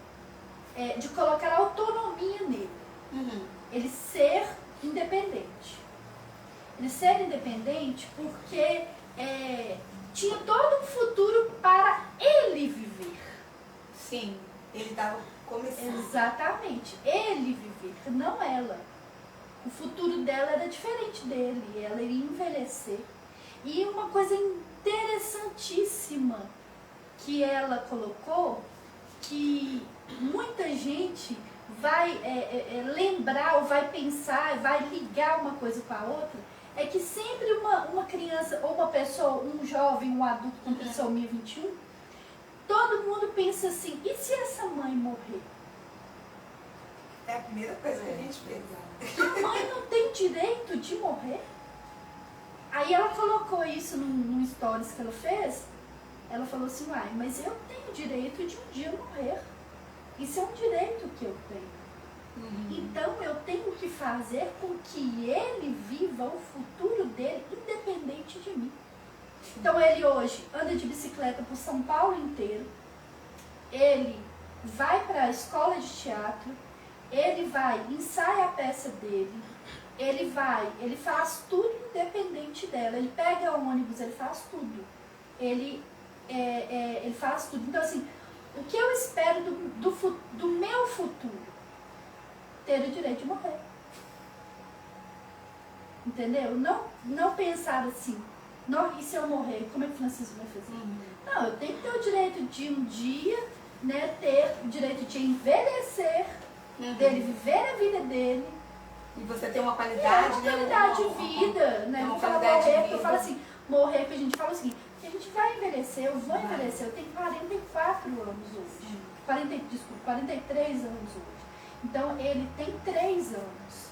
de colocar autonomia nele. Uhum. Ele ser independente. Ele ser independente porque tinha todo um futuro para ele viver. Sim, ele estava começando. Exatamente, ele viver, não ela. O futuro dela era diferente dele, ela iria envelhecer. E uma coisa interessantíssima que ela colocou, que muita gente vai lembrar, ou vai pensar, vai ligar uma coisa com a outra, é que sempre uma criança, ou uma pessoa, um jovem, um adulto com trissomia 21, todo mundo pensa assim, e se essa mãe morrer? É a primeira coisa que a gente pensa. A mãe não tem direito de morrer? Aí ela colocou isso num stories que ela fez. Ela falou assim, mas eu tenho direito de um dia morrer. Isso é um direito que eu tenho. Então eu tenho que fazer com que ele viva o futuro dele independente de mim. Então ele hoje anda de bicicleta por São Paulo inteiro. Ele vai para a escola de teatro. Ele ensaia a peça dele. Ele faz tudo independente dela. Ele pega o ônibus, ele faz tudo. Ele faz tudo. Então, assim, o que eu espero do meu futuro? Ter o direito de morrer. Entendeu? Não pensar assim, e se eu morrer, como é que o Francisco vai fazer? Não, eu tenho que ter o direito de um dia, ter o direito de envelhecer, dele viver a vida dele. E você tem uma qualidade, uma qualidade de vida, né? Uma qualidade de vida. Eu falo assim, morrer, que a gente fala o seguinte, a gente vai envelhecer, eu vou envelhecer, eu tenho 44 anos hoje. 43 anos hoje. Então, ele tem 3 anos.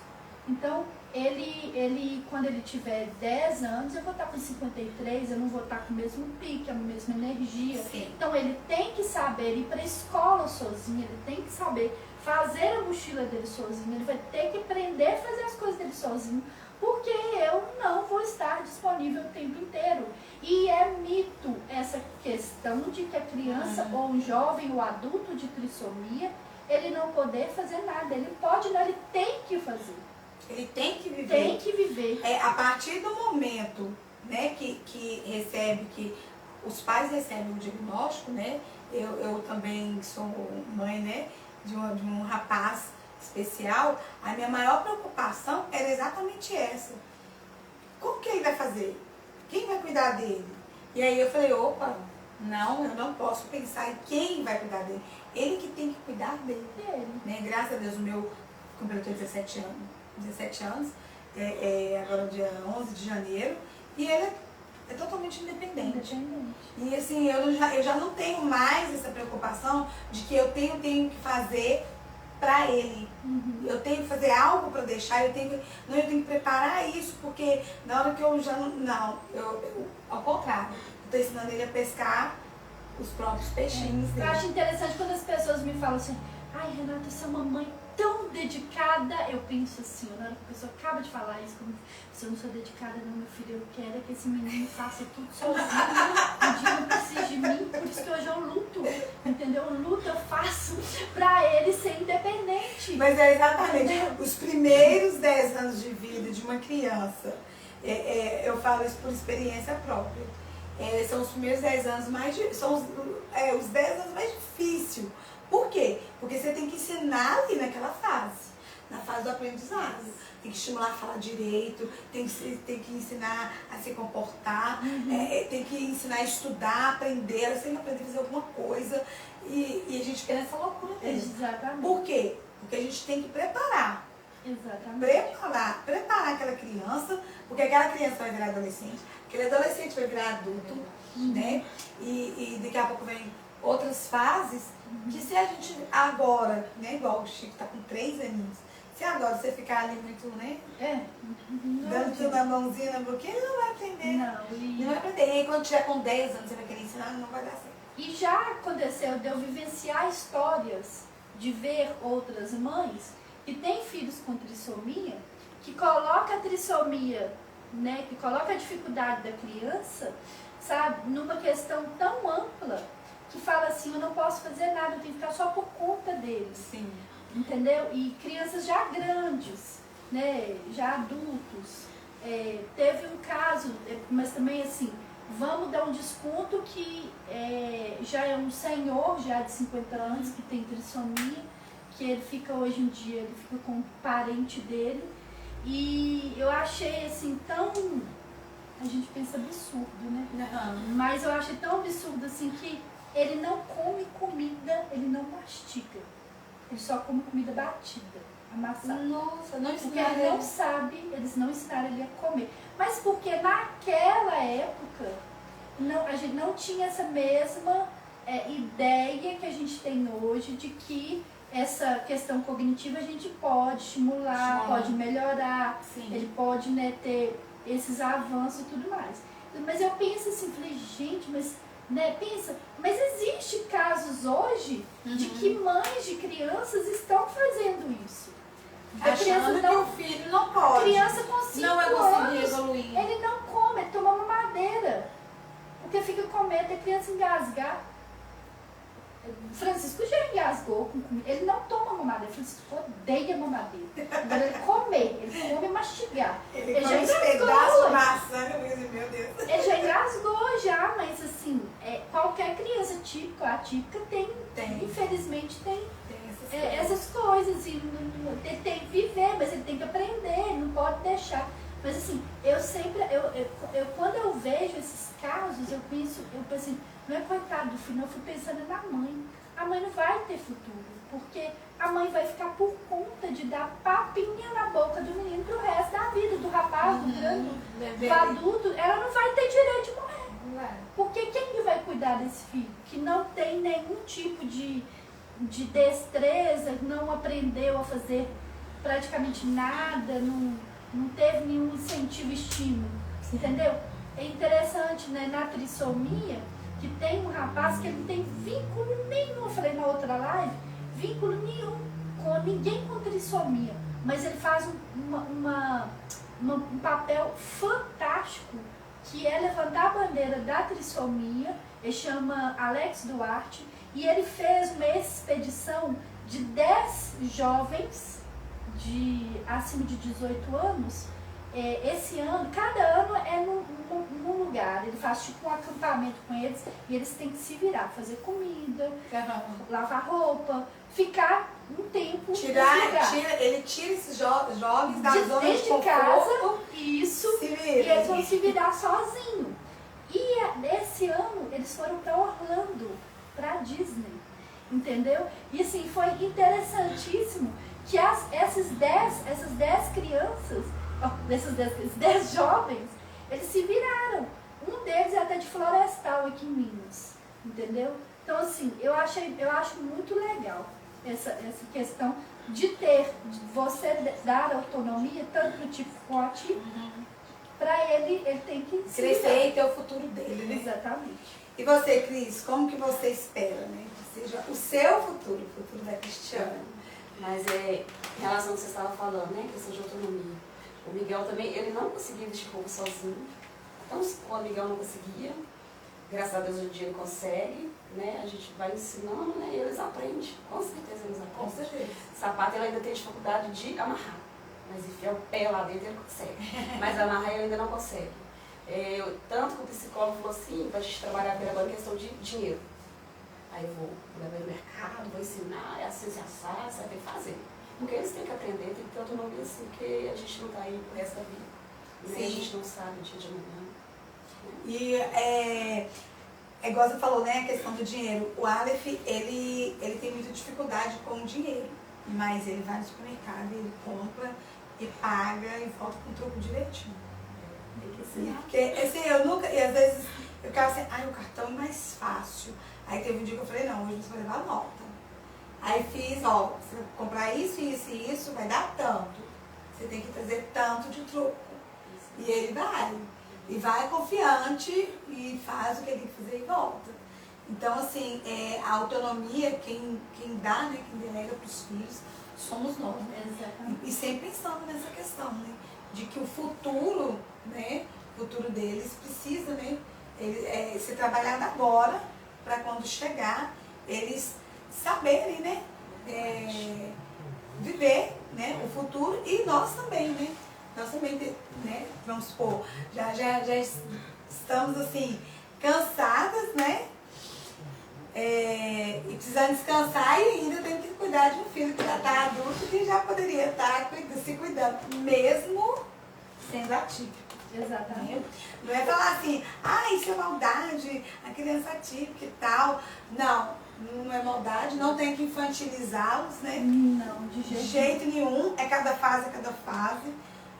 Então, ele quando ele tiver 10 anos, eu vou estar com 53, eu não vou estar com o mesmo pique, a mesma energia. Sim. Então, ele tem que saber ir para a escola sozinho, ele tem que saber fazer a mochila dele sozinho, ele vai ter que aprender a fazer as coisas dele sozinho, porque eu não vou estar disponível o tempo inteiro. E é mito essa questão de que a criança, ou um jovem, ou adulto de trissomia, ele não poder fazer nada. Ele pode, não, ele tem que fazer. Ele tem que viver. Tem que viver. A partir do momento, né, que os pais recebem o diagnóstico, né? Eu também sou mãe, né, de um rapaz especial. A minha maior preocupação era exatamente essa. Como que ele vai fazer? Quem vai cuidar dele? E aí eu falei, opa, não, eu não posso pensar em quem vai cuidar dele. Ele que tem que cuidar dele. Né? Graças a Deus, o meu completou 17 anos, agora dia 11 de janeiro, e ele é totalmente independente. E assim, eu já não tenho mais essa preocupação de que eu tenho que fazer para ele. Eu tenho que fazer algo para deixar, eu tenho que preparar isso, porque na hora que eu já eu ao contrário, estou ensinando ele a pescar os próprios peixinhos dele. Eu acho interessante quando as pessoas me falam assim, ai Renata, você é uma mãe tão dedicada. Eu penso assim, na hora que a pessoa acaba de falar isso, como se eu não sou dedicada não, meu filho, eu quero é que esse menino faça tudo sozinho, um dia não precisa de mim, por isso que hoje eu luto, entendeu? Eu luto, eu faço pra ele ser independente. Mas é exatamente, os primeiros 10 anos de vida de uma criança, eu falo isso por experiência própria, são os primeiros 10 anos são os 10 anos mais difíceis. Por quê? Porque você tem que ensinar ali naquela fase, na fase do aprendizado. Tem que estimular a falar direito, tem que ensinar a se comportar, tem que ensinar a estudar, aprender, elas têm que aprender a fazer alguma coisa. E a gente quer essa loucura mesmo. Exatamente. Por quê? Porque a gente tem que preparar. Exatamente. Preparar aquela criança, porque aquela criança vai virar adolescente, aquele adolescente vai virar adulto, né? E daqui a pouco vem outras fases, que se a gente agora, né, igual o Chico tá com 3 aninhos, se agora você ficar ali muito, né, dando tudo na mãozinha, na boquinha, ele não vai aprender. Não vai aprender. E aí, quando tiver com 10 anos, você vai querer ensinar, não vai dar certo. E já aconteceu de eu vivenciar histórias, de ver outras mães que têm filhos com trissomia, que coloca a trissomia, né, que coloca a dificuldade da criança, sabe, numa questão tão ampla, que fala assim, eu não posso fazer nada, eu tenho que ficar só por conta deles. Sim. Entendeu? E crianças já grandes, né, já adultos. Teve um caso, mas também assim, vamos dar um desconto que já é um senhor, já de 50 anos, que tem trissomia, que ele fica hoje em dia, ele fica com um parente dele. E eu achei assim tão... A gente pensa absurdo, né? Mas eu achei tão absurdo assim que ele não come comida, ele não mastiga. Ele só come comida batida, amassada. Nossa, não porque ele não sabe, eles não ensinaram ele a comer. Mas porque naquela época, a gente não tinha essa mesma ideia que a gente tem hoje de que essa questão cognitiva a gente pode estimular, pode melhorar, ele pode, né, ter esses avanços e tudo mais. Mas eu penso assim, falei, gente, mas... Né, pensa, mas existe casos hoje de que mães de crianças estão fazendo isso. Achando que o filho não pode. Criança com 5 não vai conseguir anos, evoluir. ele não come, ele toma mamadeira. Porque fica com medo da criança engasgar. Francisco já engasgou com comida. Ele não toma mamadeira. Francisco odeia mamadeira. Agora ele come mastigar. Ele já engasgou. Meu Deus. Ele já engasgou já, mas assim, qualquer criança típica, atípica tem. Infelizmente tem essas coisas. E ele tem que viver, mas ele tem que aprender, ele não pode deixar. Mas assim, eu sempre, quando eu vejo esses casos, eu penso assim, não é coitado do filho, eu fui pensando na mãe. A mãe não vai ter futuro, porque a mãe vai ficar por conta de dar papinha na boca do menino pro resto da vida, do rapaz, do grande, do adulto. Ela não vai ter direito de morrer. Porque quem que vai cuidar desse filho? Que não tem nenhum tipo de destreza, não aprendeu a fazer praticamente nada, não teve nenhum incentivo, estímulo, entendeu? É interessante, né, na trissomia, que tem um rapaz que ele não tem vínculo nenhum, eu falei na outra live, vínculo nenhum com ninguém com trissomia, mas ele faz um papel fantástico, que é levantar a bandeira da trissomia. Ele chama Alex Duarte, e ele fez uma expedição de 10 jovens acima de 18 anos, esse ano, cada ano é num lugar, ele faz tipo um acampamento com eles, e eles têm que se virar, fazer comida, lavar roupa, ficar um tempo ele tira esses jovens da zona de conforto, casa, isso, e eles vão se virar sozinhos. E esse ano eles foram para Orlando, para Disney, entendeu? E assim, foi interessantíssimo que essas 10 crianças, esses 10 jovens, eles se viraram. Um deles é até de Florestal, aqui em Minas, entendeu? Então assim, eu acho muito legal essa questão de você dar autonomia, tanto para o tipo quanto pra ele tem que se crescer e ter o futuro dele, né? Exatamente. E você, Cris, como que você espera, né? Que seja o seu futuro, o futuro da Cristiana? Mas em relação ao que você estava falando, né? Questão de autonomia. O Miguel também, ele não conseguia vestir roupa sozinho. Então, quando o Miguel não conseguia, graças a Deus hoje em dia ele consegue, né? A gente vai ensinando, né? E eles aprendem. Com certeza eles aprendem. Com certeza. Sapato ele ainda tem dificuldade de amarrar. Mas enfiar o pé lá dentro ele consegue. Mas amarrar ele ainda não consegue. Tanto que o psicólogo falou assim, pra gente trabalhar com ele agora em questão de dinheiro. Aí eu vou levar ele no mercado, vou ensinar, é assim, se assar, você vai ter que fazer. Porque eles têm que aprender, tem que ter autonomia assim, porque a gente não está aí pro resto da vida. E a gente não sabe o dia de amanhã. E é igual você falou, né, a questão do dinheiro. O Aleph, ele tem muita dificuldade com o dinheiro. Mas ele vai no supermercado, ele compra e paga e volta com o troco direitinho. Porque, assim, eu nunca, e às vezes eu ficava assim, o cartão é mais fácil. Aí teve um dia que eu falei, não, hoje você vai levar nota. Aí fiz, você vai comprar isso, isso e isso, vai dar tanto. Você tem que trazer tanto de troco. E ele vai. E vai confiante e faz o que ele tem que fazer e volta. Então, assim, a autonomia, quem dá, né, quem delega para os filhos, somos nós, né? Exatamente. E sempre pensando nessa questão, né? De que o futuro, né? O futuro deles precisa, né? Ser trabalhado agora, para quando chegar, eles saberem, né? Viver, né? O futuro e nós também, né? Nós também, né? Vamos supor, já estamos, assim, cansadas, né? E precisando descansar e ainda tem que cuidar de um filho que já está adulto que já poderia estar se cuidando, mesmo sendo atípico. Exatamente. Não é falar assim, isso é maldade, a criança atípica e tal. Não, não é maldade, não tem que infantilizá-los, né? Não, de jeito nenhum. É cada fase,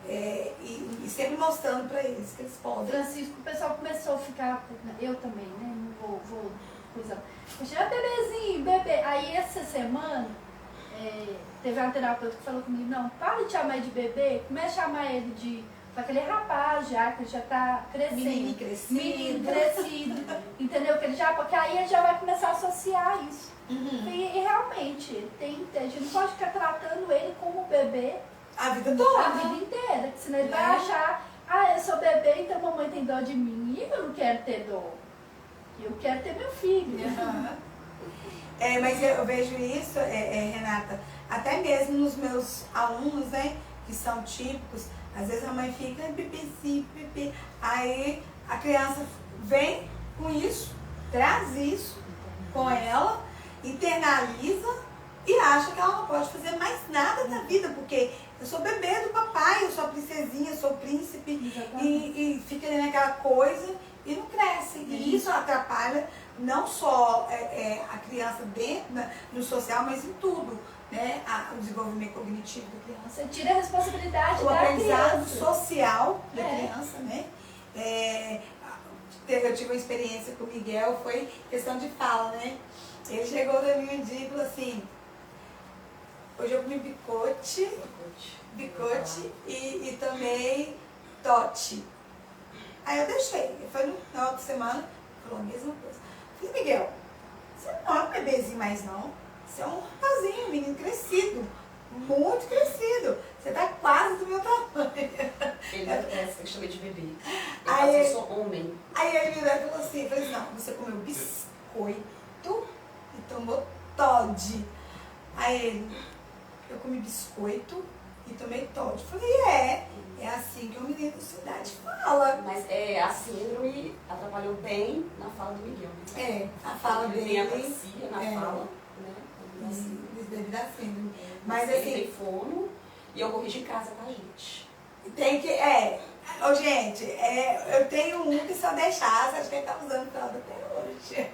e sempre mostrando para eles que eles podem. Francisco, o pessoal começou a ficar, eu também, né? Não vou coisa. Eu cheguei, bebezinho, bebê. Aí essa semana, teve uma terapeuta que falou comigo, não, para de chamar ele de bebê, comece a chamar ele de aquele rapaz já, que ele já tá crescendo. Menino crescido. Entendeu? Porque aí ele já vai começar a associar isso. Uhum. E realmente, a gente não pode ficar tratando ele como bebê a vida toda. A vida inteira. Porque senão ele vai achar, eu sou bebê, então a mamãe tem dó de mim. E eu não quero ter dó. Eu quero ter meu filho. Uhum. Mas eu vejo isso, Renata, até mesmo nos meus alunos, né, que são típicos, às vezes a mãe fica bebezinho, bebê. Aí a criança vem com isso, traz isso com ela, internaliza e acha que ela não pode fazer mais nada na vida, porque eu sou bebê do papai, eu sou a princesinha, eu sou o príncipe, e fica ali naquela coisa e não cresce. E isso atrapalha não só a criança dentro, no social, mas em tudo, né? O desenvolvimento cognitivo da criança. Você tira a responsabilidade o da aprendizado criança. social da criança, né? Eu tive uma experiência com o Miguel, foi questão de fala, né? Ele chegou pra mim um dia e falou assim, hoje eu comi bicote e tomei tote. Aí eu deixei. Foi no final de semana, falou a mesma coisa. Eu falei, Miguel, você não é um bebezinho mais não. Você é um rapazinho, um menino crescido. Muito crescido. Você tá quase do meu tamanho. Ele não cresce, eu chamei de bebê. Ele Aí eu sou homem. Aí ele me falou assim, eu falei, não, você comeu biscoito e tomou Todd. Aí ele, eu comi biscoito e tomei Todd. Eu falei, é assim que o menino da cidade fala. Mas a síndrome atrapalhou bem na fala do Miguel. A fala ele dele. tem apraxia na fala, né? Devido à síndrome. Mas Mas ele assim, tem fono e eu corrijo em casa, tá, gente? tem que, gente, eu tenho um que só deixar, acho que ele tá usando fralda até hoje.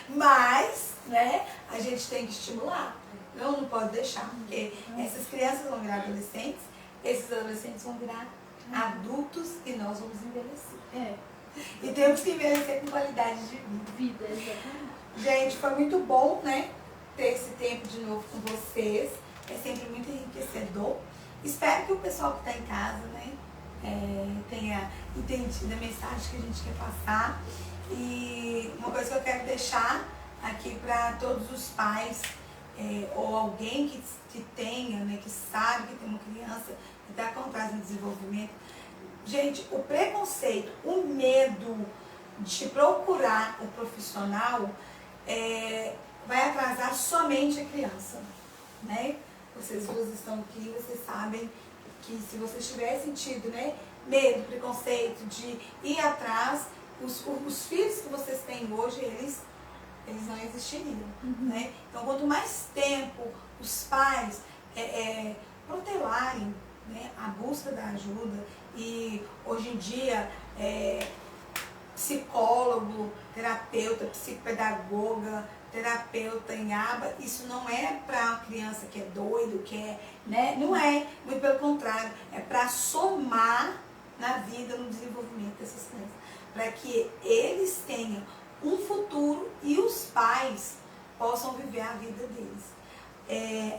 Mas, né, a gente tem que estimular. Não pode deixar, porque essas crianças vão virar adolescentes, esses adolescentes vão virar adultos e nós vamos envelhecer. E temos que envelhecer com qualidade de vida. Exatamente. Gente, foi muito bom, né, ter esse tempo de novo com vocês. É sempre muito enriquecedor. Espero que o pessoal que está em casa, né, tenha entendido a mensagem que a gente quer passar. E uma coisa que eu quero deixar aqui para todos os pais, ou alguém que tenha, né, que sabe que tem uma criança que está com atraso no desenvolvimento. Gente, o preconceito, o medo de procurar o profissional vai atrasar somente a criança, né? Vocês duas estão aqui, vocês sabem que se vocês tiverem sentido, né, medo, preconceito de ir atrás, os filhos que vocês têm hoje, eles não existiriam, né? Então, quanto mais tempo os pais protelarem, né, a busca da ajuda, e hoje em dia psicólogo, terapeuta, psicopedagoga, terapeuta em aba, isso não é para uma criança que é doido, né? Não é, muito pelo contrário, é para somar na vida, no desenvolvimento dessas crianças, para que eles tenham um futuro e os pais possam viver a vida deles.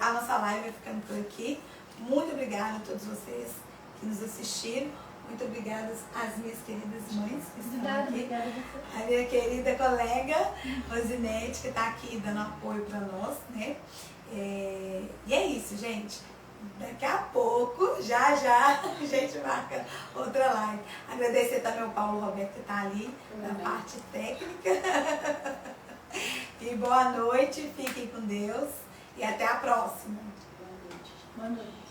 A nossa live vai ficando por aqui. Muito obrigada a todos vocês que nos assistiram. Muito obrigada às minhas queridas mães que estão aqui. Obrigada a você. A minha querida colega Rosinete, que está aqui dando apoio para nós, né? E é isso, gente. Daqui a pouco, já, a gente marca outra live. Agradecer também ao Paulo Roberto, que está ali na parte técnica. E boa noite, fiquem com Deus e até a próxima. Boa noite.